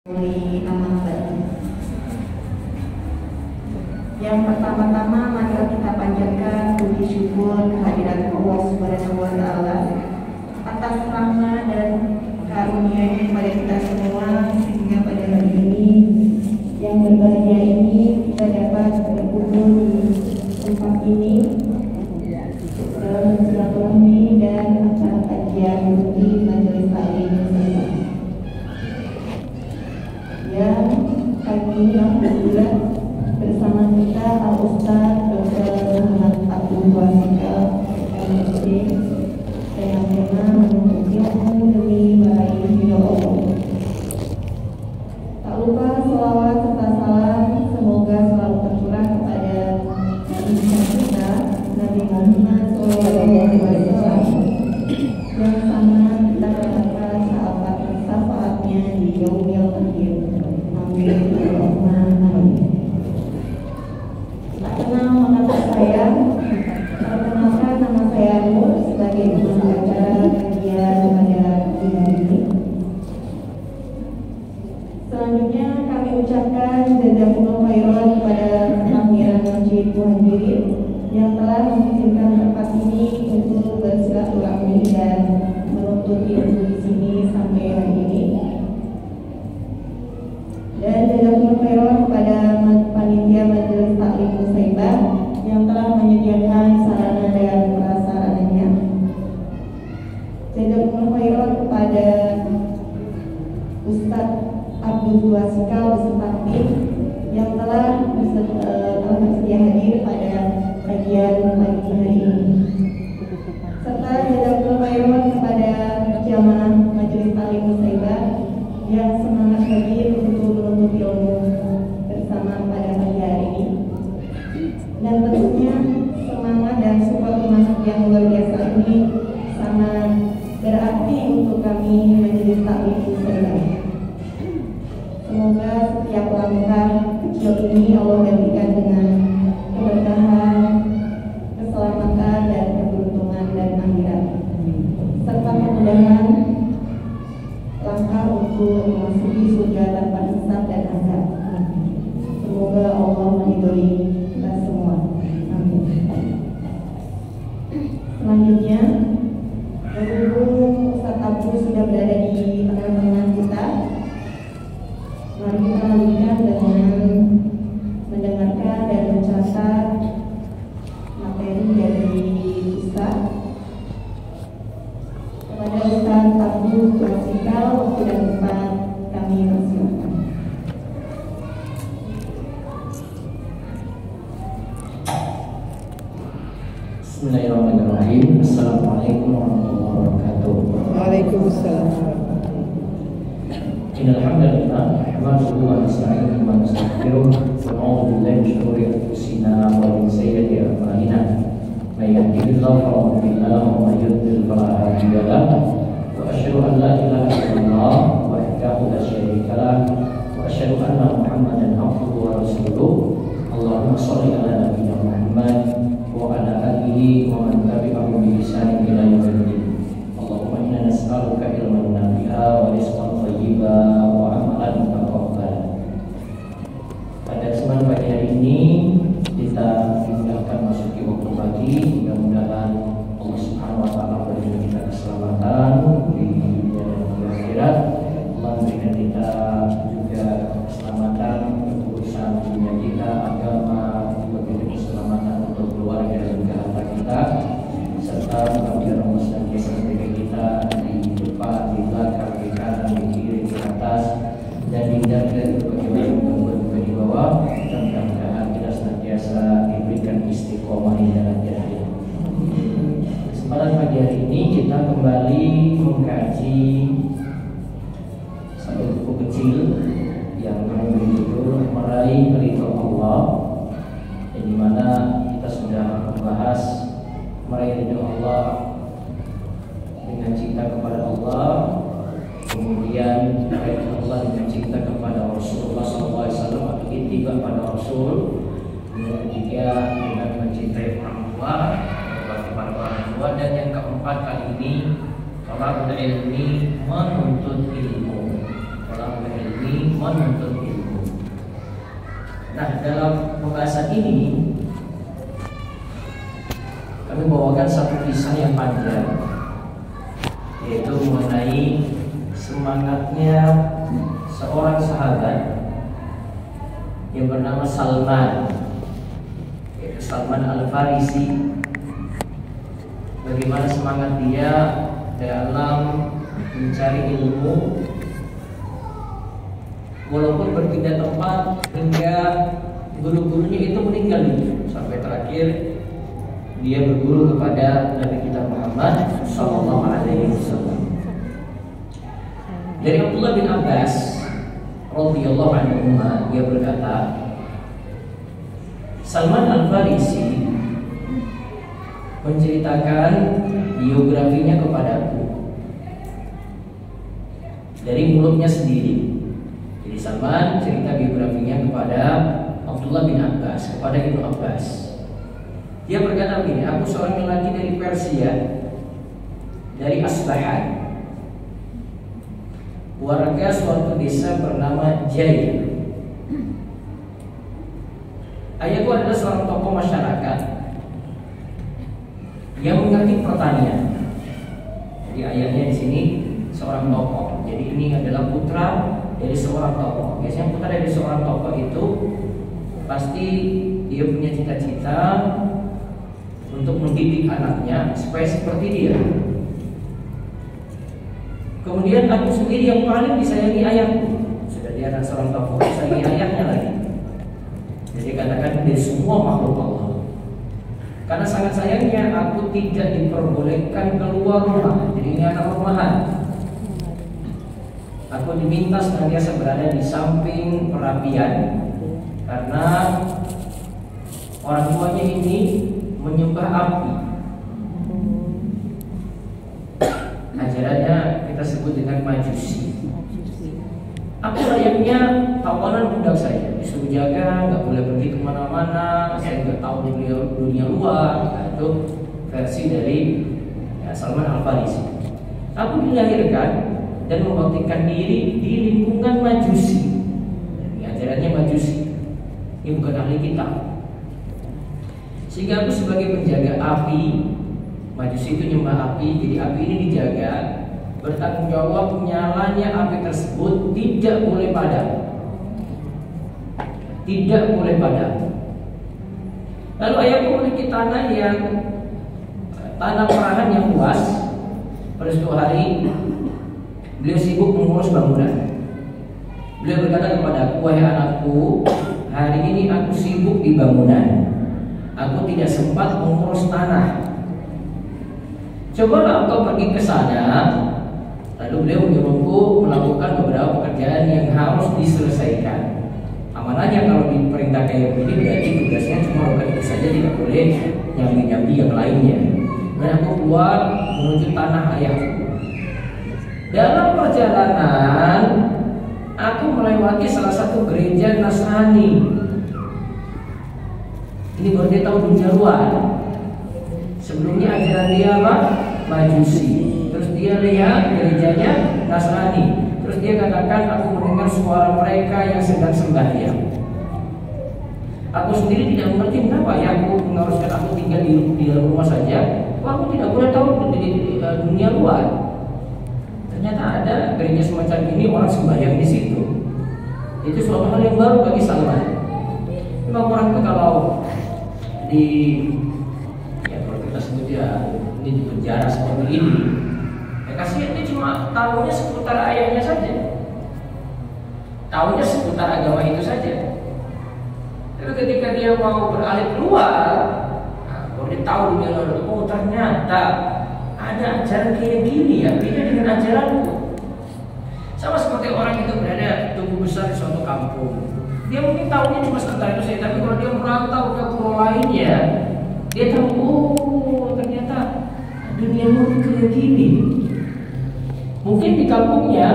Yang pertama-tama mari kita panjatkan puji syukur kehadirat Allah Subhanahu wa taala atas rahmat dan karunia kepada kita semua sehingga pada hari ini yang berbahagia ini kita dapat berkumpul di tempat ini dalam silaturahmi dan acara kajian di Majelis Taklim yang kali ini alhamdulillah bersama kita Al-Ustaz Dr. Muhammad Abdul Wasikal MSc dengan tema menuntut ilmu demi meraih ridho Allah. Tak lupa selawat serta salam semoga selalu tercurah kepada Nabi kita Nabi Muhammad SAW yang sangat kita harapkan syafaatnya di yaumil akhir. Amin. Kenal maka saya, perkenalkan nama saya Nur sebagai imam acara kajian pada hari ini. Selanjutnya kami ucapkan jazakumullah khairan kepada Amiran Masjid Muhajirin yang telah mengizinkan tempat ini untuk bersilaturahmi dan menuntut ilmu di sini sampai hari ini. Dan jazakumullah khairan kepada panitia Majelis Taklim Nusaibah yang telah menyediakan sarana dan prasarananya. Jazakumullah khairan kepada Ustadz Abdul Wasikal beserta tim yang telah bersedia hadir pada kajian pagi hari ini. Serta jazakumullah khairan kepada jamaah Majelis Taklim Nusaibah yang semangat hadir untuk menuntut ilmu bersama pada pagi hari ini. Dan tentunya semangat dan support semangat yang luar biasa ini sangat berarti untuk kami Majelis Taklim Nusaibah. Semoga setiap langkah kecil ini Allah gantikan dengan keberkahan, keselamatan dan keberuntungan dan akhirat, serta kemudahan langkah untuk memasuki surga tanpa hisab dan azab. Semoga Allah meridhoi kita semua. Amin. Selanjutnya, berhubung Ustaz Abdul sudah berada di tengah-tengah kita, mari kita lanjutkan dengan mendengarkan dan mencatat materi dari Ustaz. Kepada Ustaz Abdul Wasikal, waktu dan tempat kami persilakan. Bismillahirrahmanirrahim. Assalamualaikum warahmatullahi wabarakatuh. Waalaikumsalam. Innal hamdalillah nahmaduhu wa nasta'inuhu wa nastaghfiruh wa na'udzu billahi min shururi anfusina wa min sayyiati a'malina. May yahdihillahu fala mudilla lahu wa may yudlil fala hadiya lahu. Wa asyhadu an la ilaha illallah wahdahu la syarika lahu wa asyhadu anna Muhammadan abduhu wa rasuluh. Allahumma shalli ala nabiyyina Muhammad wa ala alihi wa man tabi'ahum bi ihsan ila yaumil din. Allahumma inna nas'aluka ilman nafi'a wa rizqan thayyiban wa amalan mutaqabbala. Pada kesempatan pagi hari ini kita akan masuki waktu pagi. Mudah-mudahan Allah Subhanahu wa taala berikan kita keselamatan di dunia dan di akhirat. Allah berikan kita juga keselamatan untuk urusan dunia kita, agama, juga keselamatan untuk keluarga dan juga harta kita, serta mudah-mudahan Allah senantiasa menjaga kita di depan, di belakang, di kanan, di kiri, di atas, dan dihindarkan dari berbagai macam gangguan juga di bawah. Dan mudah-mudahan kita senantiasa diberikan istiqomah di jalan jahil. Kesempatan pagi hari ini kita kembali mengkaji satu buku kecil yang memberi judul Meraih Ridho Allah, di mana kita sudah membahas meraih ridho Allah dengan cinta kepada Allah, kemudian meraih Allah dengan cinta kepada Rasulullah SAW atau ittiba pada Rasul, yang ketiga dengan mencintai orang tua, kepada orang tua, dan yang keempat kali ini talabul ilmi, menuntut ilmu. Talabul ilmi menuntut ilmu. Nah, dalam pembahasan ini kami bawakan satu kisah yang panjang, yaitu mengenai semangatnya seorang sahabat yang bernama Salman, yaitu Salman Al-Farisi. Bagaimana semangat dia dalam mencari ilmu, walaupun berpindah tempat hingga guru-gurunya itu meninggal sampai terakhir dia berguru kepada Nabi kita Muhammad sallallahu alaihi wasallam. Dari Abdullah bin Abbas radhiyallahu anhu, dia berkata, Salman Al-Farisi menceritakan biografinya kepadaku dari mulutnya sendiri. Jadi Salman cerita biografinya kepada Abdullah bin Abbas, kepada Ibnu Abbas. Dia berkata begini, aku seorang lelaki dari Persia, dari Asbahan, warga suatu desa bernama Jair. Ayahku adalah seorang tokoh masyarakat yang mengerti pertanian. Jadi ayahnya di sini seorang tokoh. Jadi ini adalah putra dari seorang tokoh. Biasanya putra dari seorang tokoh itu pasti dia punya cita-cita untuk mendidik anaknya supaya seperti dia. Kemudian aku sendiri yang paling disayangi ayahku. Sudah dia anak seorang tokoh, disayangi ayahnya lagi. Jadi katakan dari semua makhluk Allah. Karena sangat sayangnya aku tidak diperbolehkan keluar rumah. Jadi ini anak rumahan. Aku diminta senantiasa berada di samping perapian karena orang tuanya ini menyembah api. Ajarannya kita sebut dengan Majusi. Aku layaknya tawanan budak saja, disuruh jaga, nggak boleh pergi kemana-mana. Saya nggak tahu dunia luar. Nah, itu versi dari Salman Al-Farisi. Aku dilahirkan dan membaktikan diri di lingkungan Majusi. Ini ajarannya Majusi. Ini bukan ahli kitab. Sehingga aku sebagai penjaga api, Majusi itu nyembah api, jadi api ini dijaga, bertanggung jawab nyalanya api tersebut tidak boleh padam. Tidak boleh padam. Lalu ayahku memiliki tanah perahan yang luas. Pada suatu hari beliau sibuk mengurus bangunan. Beliau berkata kepadaku, wahai anakku, hari ini aku sibuk di bangunan. Aku tidak sempat mengurus tanah. Cobalah engkau pergi ke sana. Lalu beliau menyuruhku melakukan beberapa pekerjaan yang harus diselesaikan. Amanahnya kalau diperintah kayak begini berarti tugasnya cuma bukan itu saja, tidak boleh nyambi-nyambi yang lainnya. Dan aku keluar menuju tanah ayahku. Dalam perjalanan aku melewati salah satu gereja Nasrani. Ini baru dia tahu dunia luar. Sebelumnya ajaran dia apa? Majusi. Terus dia lihat gerejanya Nasrani. Terus dia katakan, aku mendengar suara mereka yang sedang sembahyang. Aku sendiri tidak mengerti kenapa ya aku mengharuskan aku tinggal di dalam rumah saja. Aku tidak boleh tahu di dunia luar. Ternyata ada gereja semacam ini, orang sembahyang di situ. Itu suatu hal yang baru bagi Salman. Memang orang itu kalau kalau kita sebut ya ini di penjara seperti ini, ya kasihan dia cuma tahunya seputar ayahnya saja, tahunya seputar agama itu saja. Tapi ketika dia mau beralih keluar, baru dia tahu dunia luar. Oh ternyata ada ajaran kayak gini ya, beda dengan ajaranku. Sama seperti orang itu berada tumbuh besar di suatu kampung. Dia mungkin tahunya cuma sekitar itu saja, tapi kalau dia merantau ke pulau lainnya, dia tahu, oh ternyata dunia luar kayak gini. Mungkin di kampungnya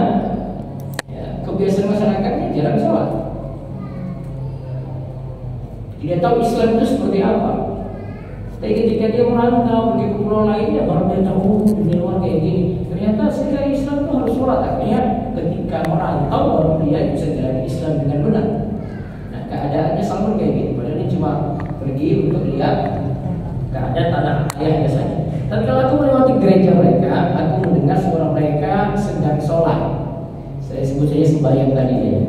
ya, kebiasaan masyarakatnya jarang sholat. Dia tahu Islam itu seperti apa. Tapi ketika dia merantau pergi ke pulau lainnya, baru dia tahu, oh dunia luar kayak gini. Ternyata secara Islam itu harus sholat. Artinya ketika merantau baru dia bisa jalan Islam pergi untuk lihat keadaan tanah ayahnya saja. Tapi kalau aku melewati gereja mereka, aku mendengar suara mereka sedang sholat. Saya sebut saja sembahyang tadi ya.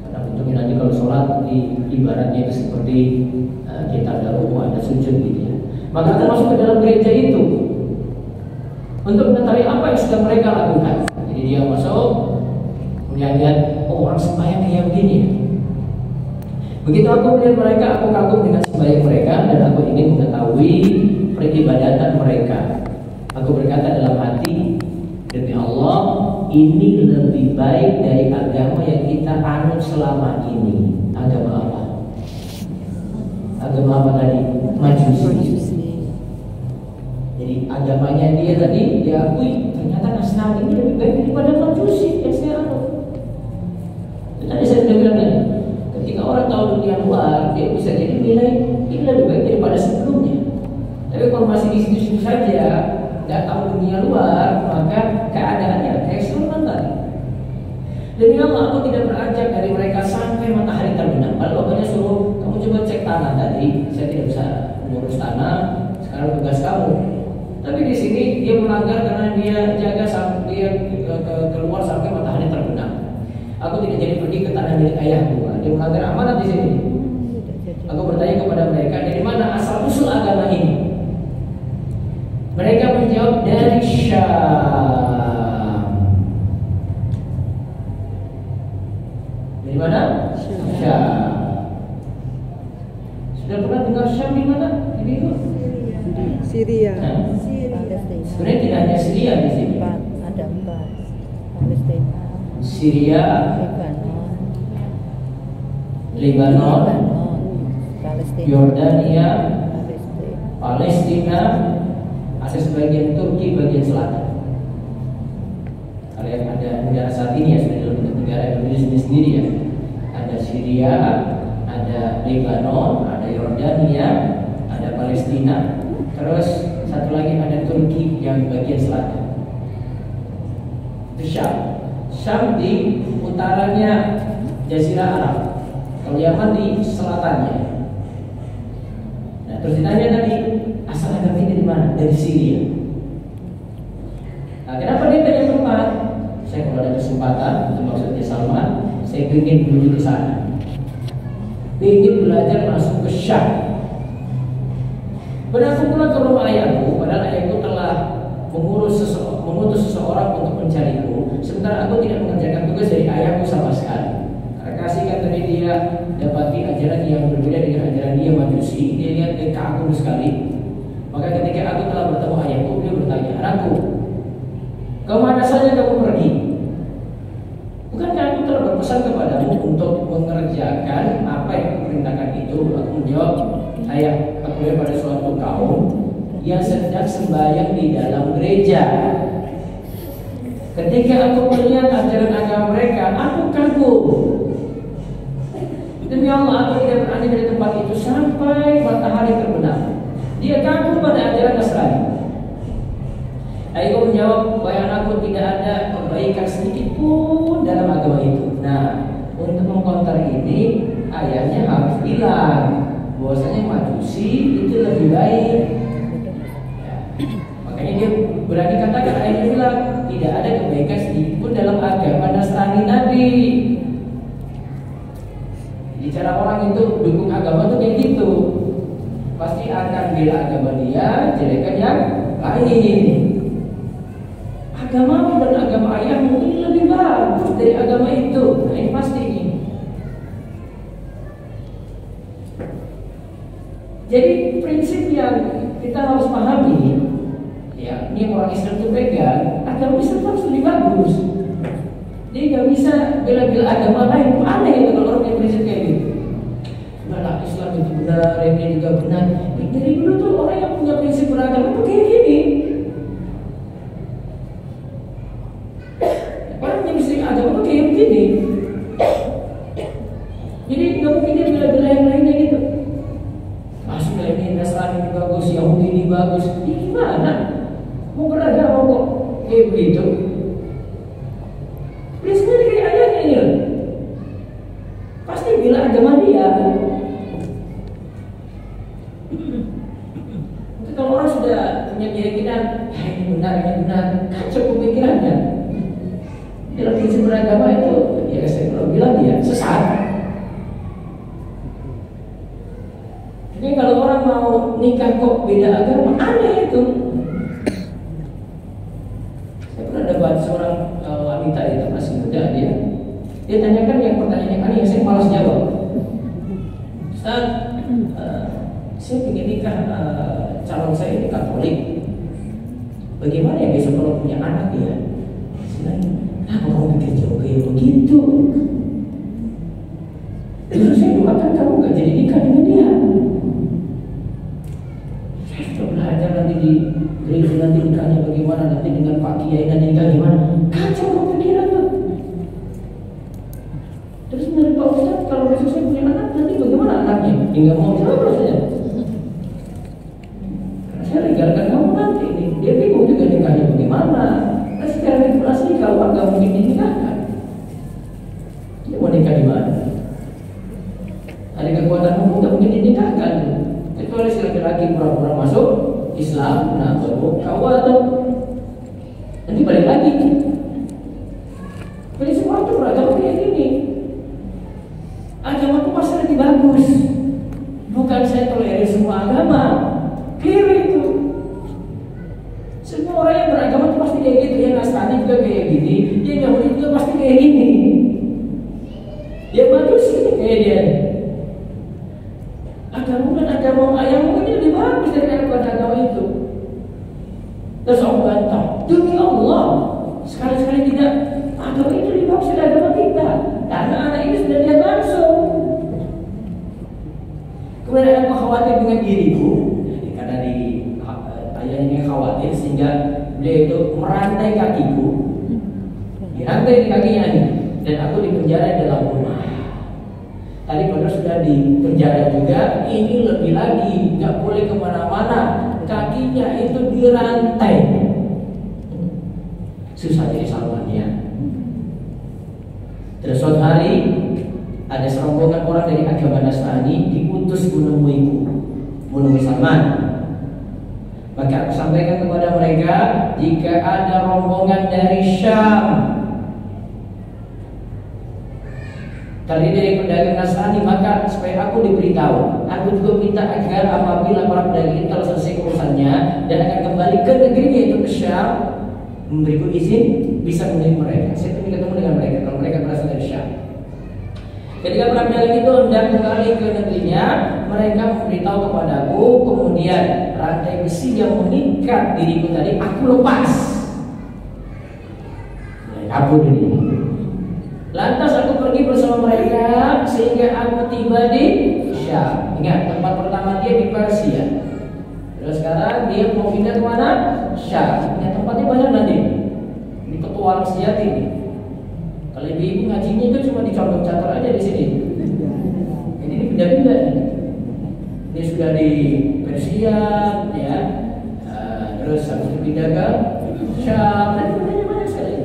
Karena bentuknya nanti kalau sholat ibaratnya itu seperti kita ada ruku, ada sujud gitu ya. Maka aku masuk ke dalam gereja itu untuk mengetahui apa yang sedang mereka lakukan. Jadi dia masuk, melihat orang sembahyang kayak begini. Begitu aku melihat mereka, aku kagum dengan sembahyang mereka dan aku ingin mengetahui peribadatan mereka. Aku berkata dalam hati, demi Allah, ini lebih baik dari agama yang kita anut selama ini. Agama apa? Agama apa tadi? Majusi. Jadi agamanya dia tadi diakui, ternyata Nasrani ini lebih baik daripada Majusi yang saya anut. Tadi saya sudah bilang tadi, ketika orang tahu dunia luar, dia bisa jadi nilai ini lebih baik daripada sebelumnya. Tapi kalau masih di situ saja, nggak tahu dunia luar, maka keadaannya kayak Sulaiman tadi. Demi Allah, aku tidak beranjak dari mereka sampai matahari terbenam. Kalau bapaknya suruh kamu coba cek tanah tadi, saya tidak bisa mengurus tanah. Sekarang tugas kamu. Tapi di sini dia melanggar karena dia jaga sampai dia keluar sampai matahari terbenam. Aku tidak jadi pergi ke tanah milik ayahku. Dia melanggar amanat di sini. Aku bertanya kepada mereka, dari mana asal usul agama ini? Mereka menjawab, dari Syam. Dari mana? Syam. Sudah pernah dengar Syam di mana? Di Minggu? Syria. Sebenarnya tidak hanya Syria di sini. Ada 4. Palestina. Syria, Lebanon, Palestina, Yordania, Palestina, ada sebagian Turki bagian selatan. Kalian ada negara saat ini ya, sudah dalam bentuk negara Indonesia sendiri ya. Ada Syria, ada Lebanon, ada Yordania, ada Palestina, terus satu lagi ada Turki yang bagian selatan. Itu Syam. Syam di utaranya Jazirah Arab. Kalau Yaman di selatannya. Nah, terus ditanya tadi asal agama ini dari mana? Dari Syria. Nah, kenapa dia tanya tempat? Saya kalau ada kesempatan, itu maksudnya Salman, saya ingin menuju ke sana. Ingin belajar masuk ke Syam. Berlaku pula ke rumah ayahku, padahal ayahku telah mengutus seseorang untuk mencariku, sementara aku tidak mengerjakan tugas dari ayahku sama sekali. Karena kasihkan tadi dia dapati ajaran yang berbeda dengan ajaran dia Majusi, dia lihat dia kagum sekali. Maka ketika aku telah bertemu ayahku, dia bertanya, anakku, kemana saja kamu pergi? Bukankah aku telah berpesan kepadamu untuk mengerjakan apa yang kuperintahkan itu? Aku menjawab, ayah, aku lihat pada suatu kaum yang sedang sembahyang di dalam gereja. Ketika aku melihat ajaran agama mereka, aku kagum. Demi Allah, aku tidak berani dari tempat itu sampai matahari terbenam. Dia kagum pada ajaran Nasrani. Ayahku menjawab, bahwa anakku tidak ada kebaikan sedikit pun dalam agama itu. Nah, untuk mengkonter ini, ayahnya harus bilang bahwasanya Majusi itu lebih baik. Makanya dia berani katakan, ayahnya bilang tidak ada kebaikan sedikit pun dalam agama Nasrani tadi. Bicara orang itu dukung agama itu kayak gitu, pasti akan bela agama dia, jelekan yang lain. Agamamu dan agama ayahmu ini lebih bagus dari agama itu. Nah, ini pasti ini. Jadi prinsip yang kita harus pahami, ya, ini yang orang Islam itu pegang, agama Islam harus lebih bagus. Dia nggak bisa bela-bela agama lain. Aneh itu kalau orang yang prinsip kayak gitu. Nah, Islam itu benar, ini juga benar. Dari dulu tuh orang yang punya prinsip beragama itu kayak gini. Orang yang prinsip agama itu kayak begini. Jadi nggak mungkin dia bela-bela yang lainnya gitu. Sudah ini Nasrani ini bagus, Yahudi ini bagus. Ini gimana? Mau beragama kok kayak begitu? Prinsipnya kayak ayahnya ini. Pasti bila agama dia. nikah kok beda agama, aneh itu. Saya pernah dapat seorang wanita itu masih muda, dia tanyakan yang pertanyaan yang aneh yang saya malas jawab. Ustaz, saya ingin nikah, calon saya ini Katolik. Bagaimana ya besok kalau punya anak ya? Kenapa kamu pikir jauh kayak begitu? Terus saya doakan kamu gak jadi nikah dengan dia. Saya sudah belajar nanti di gereja, nanti nikahnya bagaimana, nanti dengan Pak Kiai nanti nikah gimana. Kacau pikiran tuh. Terus menurut Pak Ustadz, kalau besok saya punya anak, nanti bagaimana anaknya? Tinggal mau jawab rasanya. Karena saya legalkan kamu nanti nih. Dia bingung juga nikahnya bagaimana. Nah secara regulasi kalau nggak mungkin dinikahkan. Dia mau nikah di mana? Ada kekuatan hukum nggak mungkin dinikahkan. Kecuali si laki-laki pura-pura masuk Islam, nah baru kawat tuh. Nanti balik lagi. Jadi semua itu beragama kayak gini. Agama itu pasti lebih bagus. Bukan saya tolerir semua agama. Keliru itu. Semua orang yang beragama itu pasti kayak gitu. Yang Nasrani juga kayak gini, yang Yahudi juga pasti kayak gini. Dia bagus ini kayak dia. Agama dan agama ayahmu ini lebih bagus daripada agama itu. Terus aku bantah, demi Allah, sekali-sekali tidak. Agama itu lebih bagus dari agama kita. Karena anak ini sudah lihat langsung. Kemudian aku khawatir dengan diriku, karena ayahnya khawatir sehingga beliau itu merantai kakiku, dirantai di kakinya ini, dan aku dipenjara di dalam rumah. Tadi pada sudah dipenjara juga, ini lebih lagi, nggak boleh kemana-mana, kakinya itu dirantai. Susah jadi salurannya. Terus suatu hari ada serombongan orang dari agama Nasrani diutus menemui Salman. Maka aku sampaikan kepada mereka, jika ada rombongan dari Syam, tadi dari pedagang Nasrani, maka supaya aku diberitahu. Aku juga minta agar apabila para pedagang ini telah selesai urusannya dan akan kembali ke negerinya itu ke Syam, memberiku izin bisa menemui mereka. Saya ingin ketemu dengan mereka kalau mereka berasal dari Syam. Ketika para pedagang itu hendak kembali ke negerinya, mereka memberitahu kepadaku, kemudian rantai besi yang mengikat diriku tadi aku lepas. Aku ini. Lantas aku pergi bersama mereka sehingga aku tiba di Syam. Ingat, tempat pertama dia di Persia. Terus sekarang dia mau pindah ke mana? Syam. Ingat, tempatnya banyak nanti. Ini petualang sejati nih. Kalau ibu-ibu ngajinya itu cuma dicontoh catur aja di sini. Ini pindah-pindah. Ini sudah di Persia, ya. Terus habis itu pindah ke Syam. Dan banyak sekali.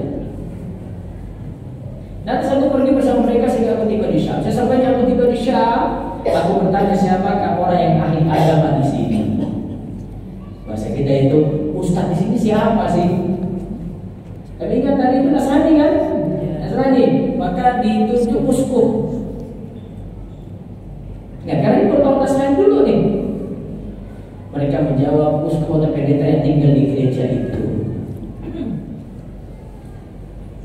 Dan saya pergi bersama mereka sehingga aku tiba di Syam. Sesampainya aku tiba di Syam, aku bertanya siapakah orang yang ahli agama di sini. Bahasa kita itu, ustaz di sini siapa sih? Tapi kan tadi itu Nasrani kan? Nasrani, maka ditunjuk uskup. Ya, karena ini bertolak Nasrani dulu nih. Mereka menjawab, uskup atau pendeta yang tinggal di gereja itu.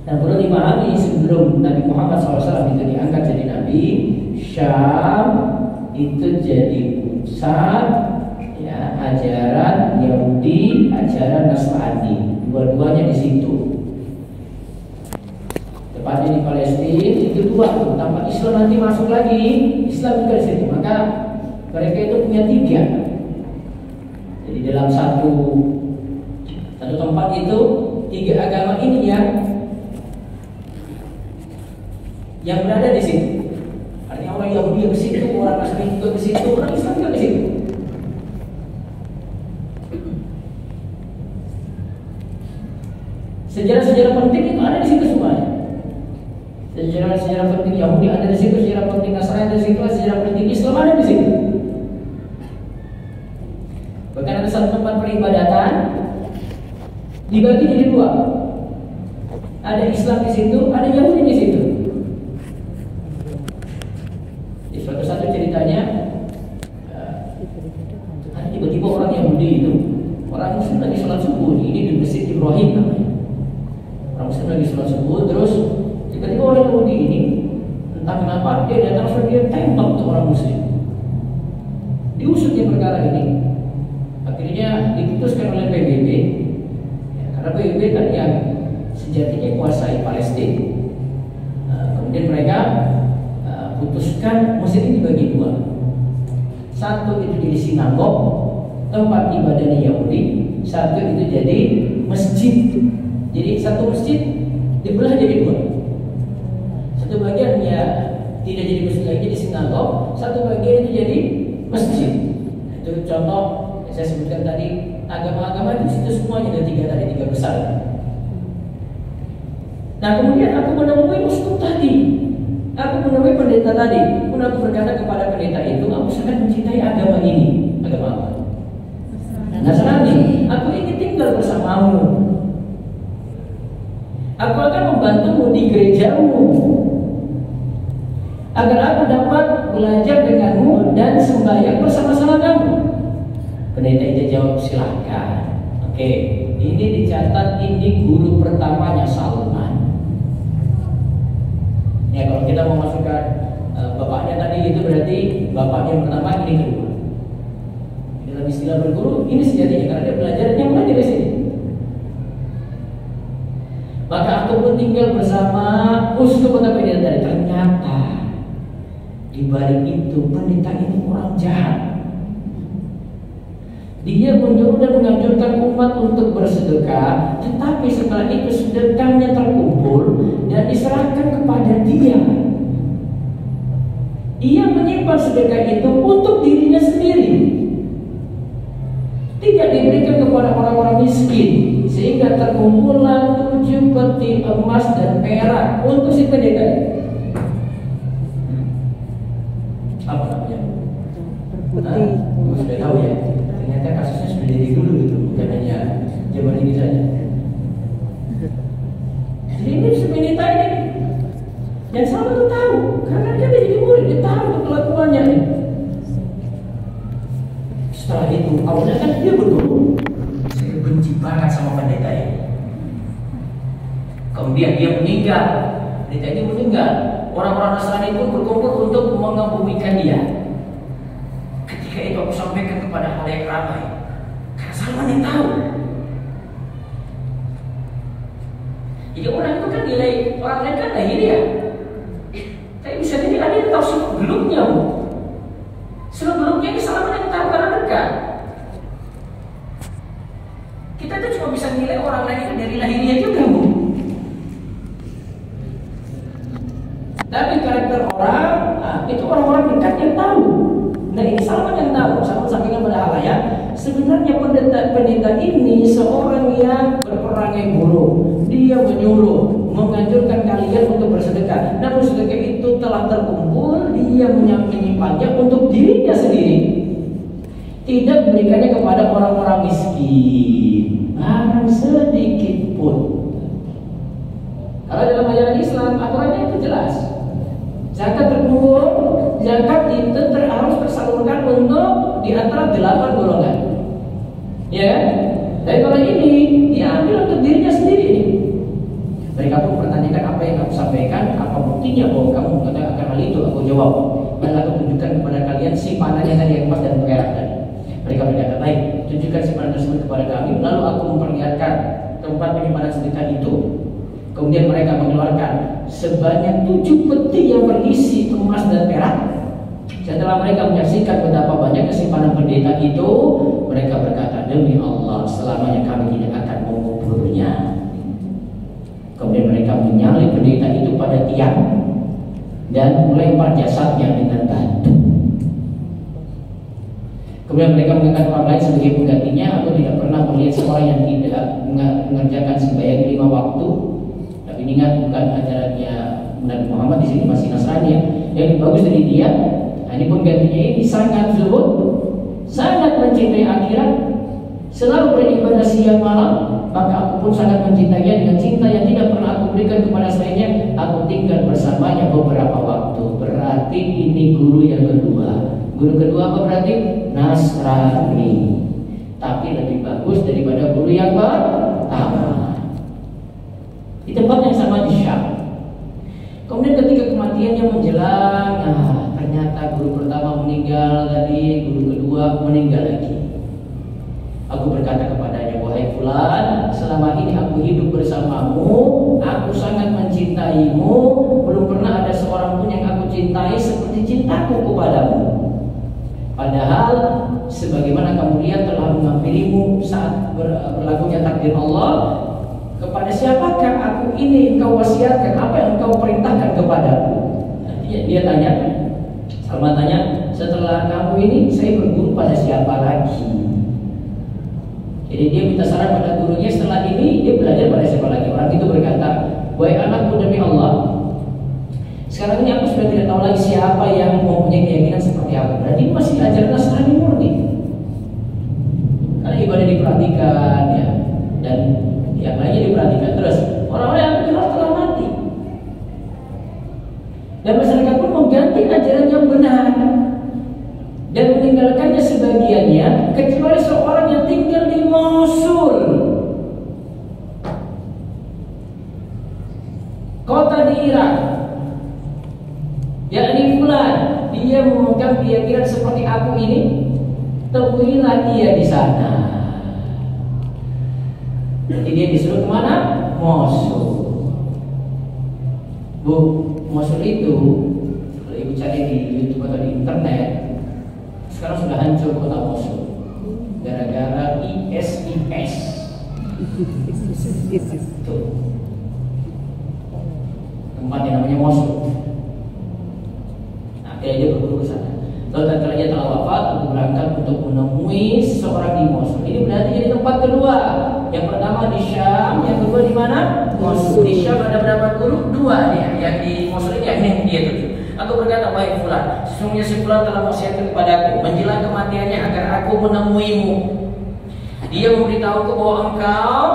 Nah, perlu dipahami sebelum Nabi Muhammad SAW itu diangkat jadi Nabi, Syam itu jadi pusat ya, ajaran Yahudi, ajaran Nasrani, dua-duanya di situ. Tepatnya di Palestina itu dua tuh, tanpa Islam nanti masuk lagi, Islam juga di situ. Maka mereka itu punya tiga. Jadi dalam satu tempat itu tiga agama ini yang berada di situ. Artinya orang Yahudi ke situ, orang Nasrani juga ke situ, orang Islam juga ke situ. Sejarah-sejarah penting itu ada di situ semuanya. Sejarah-sejarah penting Yahudi ada di situ, sejarah penting Nasrani ada di situ, sejarah penting Islam ada di situ. Bahkan ada satu tempat peribadatan dibagi jadi dua. Ada Islam di situ, ada Yahudi di situ. Di suatu ceritanya, tiba-tiba Entah kenapa dia datang dia tembak tuh orang muslim. Diusutnya perkara ini, akhirnya diputuskan oleh PBB, ya, karena PBB kan yang sejatinya kuasai Palestina. Kemudian mereka putuskan masjid ini dibagi dua. Satu itu jadi sinagog, tempat ibadahnya Yahudi. Satu itu jadi masjid. Jadi satu masjid dibelah jadi dua. Satu bagian ya tidak jadi masjid lagi, jadi sinagog. Satu bagian itu jadi masjid. Itu contoh yang saya sebutkan tadi, agama-agama di situ semuanya ada tiga besar. Nah kemudian aku menemui uskup tadi, aku menemui pendeta tadi. Pun aku berkata kepada pendeta itu, aku sangat mencintai agama ini. Agama apa? Nasrani. Aku ingin tinggal bersamamu. Aku akan membantumu di gerejamu, agar aku dapat belajar denganmu dan sembahyang bersama-sama kamu. Pendeta itu jawab, silahkan. Oke, ini dicatat, ini guru pertamanya Salman. Ya kalau kita mau masukkan bapaknya tadi itu berarti bapaknya yang pertama, ini kedua. Dalam istilah berguru, ini sejatinya karena dia belajarnya mulai dari sini. Maka aku pun tinggal bersama uskup atau pendeta tadi. Ternyata di balik itu pendeta ini orang jahat. Dia menyuruh dan menganjurkan umat untuk bersedekah, tetapi setelah itu sedekahnya terkumpul dan diserahkan kepada dia. Ia menyimpan sedekah itu untuk dirinya sendiri, tidak diberikan kepada orang-orang miskin, sehingga terkumpullah 7 peti emas dan perak untuk si pendeta. Apa namanya? Peti. Sudah tahu ya. Ternyata kasusnya sudah dari dulu itu, bukan hanya zaman ini saja. Jadi ini si pendeta ini, yang sama tuh tahu, karena dia jadi murid, dia tahu kelakuannya ini. Setelah itu, awalnya kan dia berguru, saya benci banget sama pendeta ini. Kemudian dia meninggal, pendeta ini meninggal. Orang-orang Nasrani itu berkumpul untuk mengebumikan dia. Ketika itu aku sampaikan kepada halayak ramai, karena Salman yang tahu. Jadi orang itu kan nilai, orang lain kan lahiriah. Tapi bisa jadi ada yang tahu seluk-beluknya. Seluk-beluknya ini Salman yang tahu karena dekat. Kita tuh cuma bisa nilai orang lain itu dari lahiriah juga, Bu. Tapi karakter orang, itu orang-orang dekat yang tahu. Nah ini Salman yang tahu. Salman sampaikan pada halayak, sebenarnya pendeta ini seorang yang berperangai buruk. Dia menyuruh, menganjurkan kalian untuk bersedekah. Namun sedekah itu telah terkumpul, dia menyimpannya untuk dirinya sendiri, tidak memberikannya kepada orang-orang miskin, barang sedikit pun. Kalau dalam ajaran Islam, aturannya itu jelas. Zakat terkumpul, zakat itu harus tersalurkan untuk di antara 8 golongan. Ya, tapi kalau ini diambil untuk dirinya sendiri. Mereka pun pertanyakan apa yang aku sampaikan, apa buktinya bahwa kamu mengatakan hal itu? Aku jawab, dan aku tunjukkan kepada kalian simpanannya tadi yang emas dan perak tadi. Mereka berkata, baik, tunjukkan simpanan tersebut kepada kami. Lalu aku memperlihatkan tempat penyimpanan sedekah itu. Kemudian mereka mengeluarkan sebanyak 7 peti yang berisi emas dan perak. Setelah mereka menyaksikan betapa banyak simpanan pendeta itu, mereka berkata, demi Allah, selamanya kami tidak akan menguburnya. Kemudian mereka menyalip pendeta itu pada tiang dan melempar jasadnya dengan batu. Kemudian mereka mengangkat orang lain sebagai penggantinya. Aku tidak pernah melihat seorang yang tidak mengerjakan sembahyang 5 waktu. Tapi ingat, bukan ajarannya Nabi Muhammad, di sini masih Nasrani ya. Yang lebih bagus dari dia. Nah, ini penggantinya ini sangat zuhud, sangat mencintai akhirat, selalu beribadah siang malam. Maka aku pun sangat mencintainya dengan cinta yang tidak pernah aku berikan kepada selainnya. Aku tinggal bersamanya beberapa waktu. Berarti ini guru yang kedua. Guru kedua apa berarti? Nasrani. Tapi lebih bagus daripada guru yang pertama. Di tempat yang sama di Syam. Kemudian ketika kematiannya menjelang, ternyata guru pertama meninggal tadi, guru kedua meninggal lagi. Aku berkata kepadanya, wahai fulan, selama ini aku hidup bersamamu, aku sangat mencintaimu, belum pernah ada seorang pun yang aku cintai seperti cintaku kepadamu. Padahal sebagaimana kamu lihat telah menghampirimu saat berlakunya takdir Allah, kepada siapakah aku ini engkau wasiatkan, apa yang engkau perintahkan kepadaku? Dia tanya, Salman tanya, setelah kamu ini saya berguru pada siapa lagi? Jadi dia minta saran pada gurunya, setelah ini dia belajar pada siapa lagi? Orang itu berkata, wahai anakku demi Allah, sekarang ini aku sudah tidak tahu lagi siapa yang mempunyai keyakinan seperti aku. Berarti ini masih ajaran Nasrani murni. Karena ibadah diperhatikan ya, dan yang lainnya diperhatikan. Terus orang-orang yang aku kenal telah mati, dan masyarakat pun mengganti ajaran yang benar dan meninggalkannya sebagiannya, kecuali seorang yang tinggal di Mosul, kota di Irak, yakni fulan. Dia memegang keyakinan seperti aku ini, temuilah dia di sana. Jadi dia disuruh kemana? Mosul. Bu, Mosul itu kalau ibu cari di YouTube atau di internet, sekarang sudah hancur kota Mosul gara-gara ISIS. Tuh. Tempatnya namanya Mosul. Nah, dia berguru ke sana. Lalu tatkala dia telah wafat, aku berangkat untuk menemui seseorang di Mosul. Ini berarti jadi tempat kedua. Yang pertama di Syam, yang kedua di mana? Mosul. Di Syam ada berapa guru? Dua nih. Yang di Mosul ini yang dia tuju. Aku berkata, wahai fulan, sesungguhnya si fulan telah wasiatkan kepadaku menjelang kematiannya agar aku menemuimu. Dia memberitahuku bahwa engkau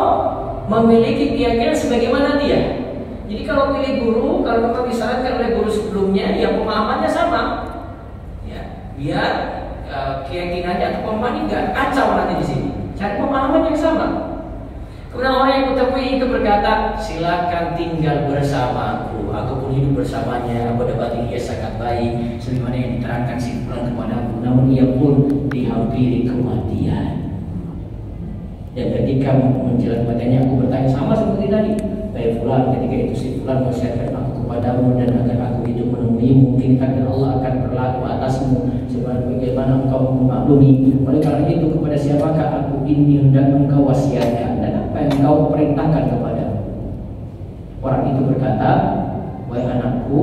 memiliki keyakinan sebagaimana dia. Jadi kalau pilih guru, kalau engkau disarankan oleh guru sebelumnya, ya pemahamannya sama. Ya, biar keyakinannya atau pemahamannya nggak kacau nanti di sini. Cari pemahaman yang sama. Kemudian orang yang kutemui itu berkata, silakan tinggal bersamaku, aku pun hidup bersamanya, aku dapati dia sangat baik sebagaimana yang diterangkan si fulan kepadaku. Namun ia pun dihampiri kematian. Dan ketika menjelang kematiannya, aku bertanya sama seperti tadi, baik fulan, ketika itu si fulan wasiatkan aku kepadamu dan agar aku hidup menemuimu, mungkin takdir Allah akan berlaku atasmu sebagaimana engkau memaklumi. Oleh karena itu, kepada siapakah aku ini hendak engkau wasiatkan dan apa yang engkau perintahkan kepadamu? Orang itu berkata, wahai anakku,